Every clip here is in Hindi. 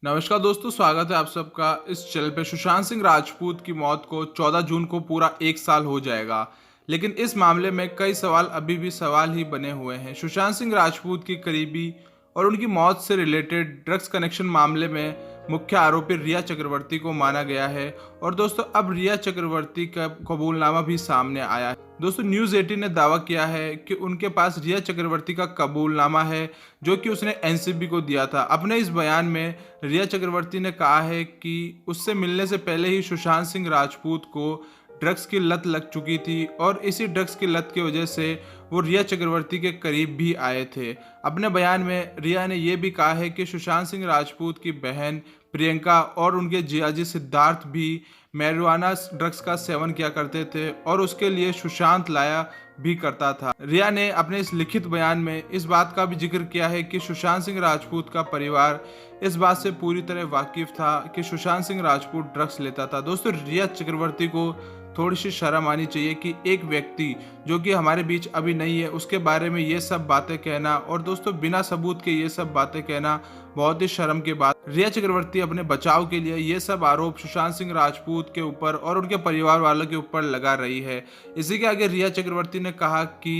नमस्कार दोस्तों, स्वागत है आप सबका इस चैनल पे। सुशांत सिंह राजपूत की मौत को 14 जून को पूरा 1 साल हो जाएगा, लेकिन इस मामले में कई सवाल अभी भी सवाल ही बने हुए हैं। सुशांत सिंह राजपूत की करीबी और उनकी मौत से रिलेटेड ड्रग्स कनेक्शन मामले में मुख्य आरोपी रिया चक्रवर्ती को माना गया है और दोस्तों अब रिया चक्रवर्ती का कबूलनामा भी सामने आया है। दोस्तों न्यूज़ 18 ने दावा किया है कि उनके पास रिया चक्रवर्ती का कबूलनामा है जो कि उसने एनसीबी को दिया था। अपने इस बयान में रिया चक्रवर्ती ने कहा है कि उससे मिलने से पहले ही सुशांत सिंह राजपूत को ड्रग्स की लत लग चुकी थी और इसी ड्रग्स की लत की वजह से वो रिया चक्रवर्ती के करीब भी आए थे। अपने बयान में रिया ने यह भी कहा है कि सुशांत सिंह राजपूत की बहन प्रियंका और उनके जियाजी सिद्धार्थ भी मैरिजुआना ड्रग्स का सेवन किया करते थे और उसके लिए सुशांत लाया भी करता था। रिया ने अपने इस लिखित बयान में इस बात का भी जिक्र किया है कि सुशांत सिंह राजपूत का परिवार इस बात से पूरी तरह वाकिफ था कि सुशांत सिंह राजपूत ड्रग्स लेता था। दोस्तों रिया चक्रवर्ती को थोड़ी सी शर्म आनी चाहिए कि एक व्यक्ति जो कि हमारे बीच अभी नहीं है उसके बारे में ये सब बातें कहना, और दोस्तों बिना सबूत के ये सब बातें कहना बहुत ही शर्म की बात। रिया चक्रवर्ती अपने बचाव के लिए ये सब आरोप सुशांत सिंह राजपूत के ऊपर और उनके परिवार वालों के ऊपर लगा रही है। इसी के आगे रिया चक्रवर्ती ने कहा कि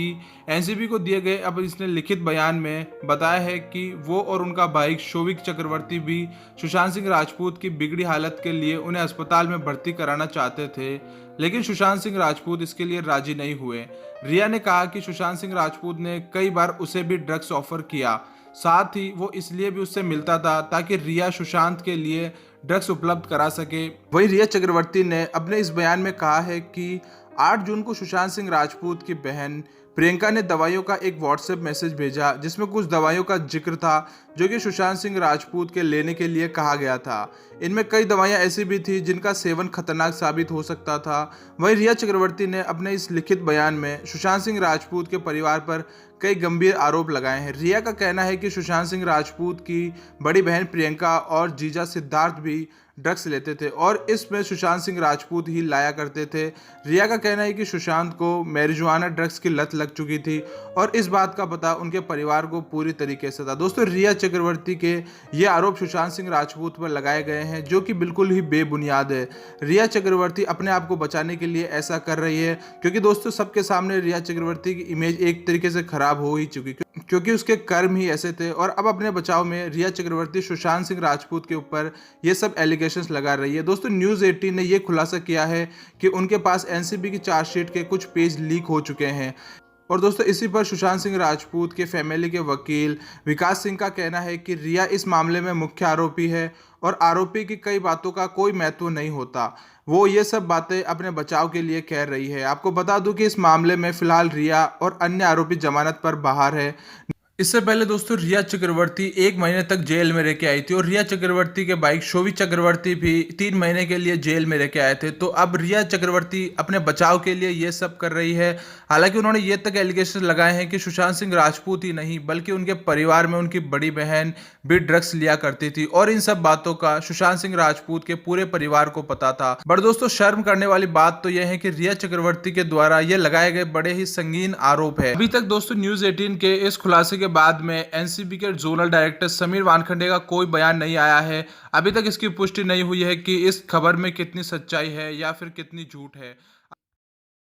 एनसीबी को दिए गए अब इसने लिखित बयान में बताया है कि वो और उनका भाई शोविक चक्रवर्ती भी सुशांत सिंह राजपूत की बिगड़ी हालत के लिए उन्हें अस्पताल में भर्ती कराना चाहते थे, लेकिन सुशांत सिंह राजपूत इसके लिए राजी नहीं हुए। रिया ने कहा कि सुशांत सिंह राजपूत ने कई बार उसे भी ड्रग्स ऑफर किया, साथ ही वो इसलिए भी उससे मिलता था ताकि रिया सुशांत के लिए ड्रग्स उपलब्ध करा सके। वहीं रिया चक्रवर्ती ने अपने इस बयान में कहा है कि 8 जून को सुशांत सिंह राजपूत की बहन प्रियंका ने दवाइयों का एक व्हाट्सएप मैसेज भेजा जिसमें कुछ दवाइयों का जिक्र था जो कि सुशांत सिंह राजपूत के लेने के लिए कहा गया था। इनमें कई दवाइयां ऐसी भी थी जिनका सेवन खतरनाक साबित हो सकता था। वहीं रिया चक्रवर्ती ने अपने इस लिखित बयान में सुशांत सिंह राजपूत के परिवार पर कई गंभीर आरोप लगाए हैं। रिया का कहना है कि सुशांत सिंह राजपूत की बड़ी बहन प्रियंका और जीजा सिद्धार्थ भी ड्रग्स लेते थे और इसमें सुशांत सिंह राजपूत ही लाया करते थे। रिया का कहना है कि सुशांत को मैरिजुआना ड्रग्स की लत लग चुकी थी और इस बात का पता उनके परिवार को पूरी तरीके से था। दोस्तों रिया चक्रवर्ती के ये आरोप सुशांत सिंह राजपूत पर लगाए गए हैं जो कि बिल्कुल ही बेबुनियाद है। रिया चक्रवर्ती अपने आप को बचाने के लिए ऐसा कर रही है क्योंकि दोस्तों सबके सामने रिया चक्रवर्ती की इमेज एक तरीके से खराब हो ही चुकी क्योंकि उसके कर्म ही ऐसे थे। और अब अपने बचाव में रिया चक्रवर्ती सुशांत सिंह राजपूत के ऊपर ये सब एलिगेशंस लगा रही है। दोस्तों न्यूज़ 18 ने ये खुलासा किया है कि उनके पास एनसीबी की चार्जशीट के कुछ पेज लीक हो चुके हैं और दोस्तों इसी पर सुशांत सिंह राजपूत के फैमिली के वकील विकास सिंह का कहना है कि रिया इस मामले में मुख्य आरोपी है और आरोपी की कई बातों का कोई महत्व नहीं होता। वो ये सब बातें अपने बचाव के लिए कह रही है। आपको बता दूं कि इस मामले में फिलहाल रिया और अन्य आरोपी जमानत पर बाहर है। इससे पहले दोस्तों रिया चक्रवर्ती 1 महीने तक जेल में रह के आई थी और रिया चक्रवर्ती के भाई शोविक चक्रवर्ती भी 3 महीने के लिए जेल में रह के आए थे। तो अब रिया चक्रवर्ती अपने बचाव के लिए ये सब कर रही है। हालांकि उन्होंने ये तक एलिगेशन लगाए हैं कि सुशांत सिंह राजपूत ही नहीं बल्कि उनके परिवार में उनकी बड़ी बहन भी ड्रग्स लिया करती थी और इन सब बातों का सुशांत सिंह राजपूत के पूरे परिवार को पता था। बट दोस्तों शर्म करने वाली बात तो यह है कि रिया चक्रवर्ती के द्वारा ये लगाए गए बड़े ही संगीन आरोप है। अभी तक दोस्तों न्यूज़ 18 के इस खुलासे के बाद में एनसीबी के जोनल डायरेक्टर समीर वानखंडे का कोई बयान नहीं आया है। अभी तक इसकी पुष्टि नहीं हुई है कि इस खबर में कितनी सच्चाई है या फिर कितनी झूठ है।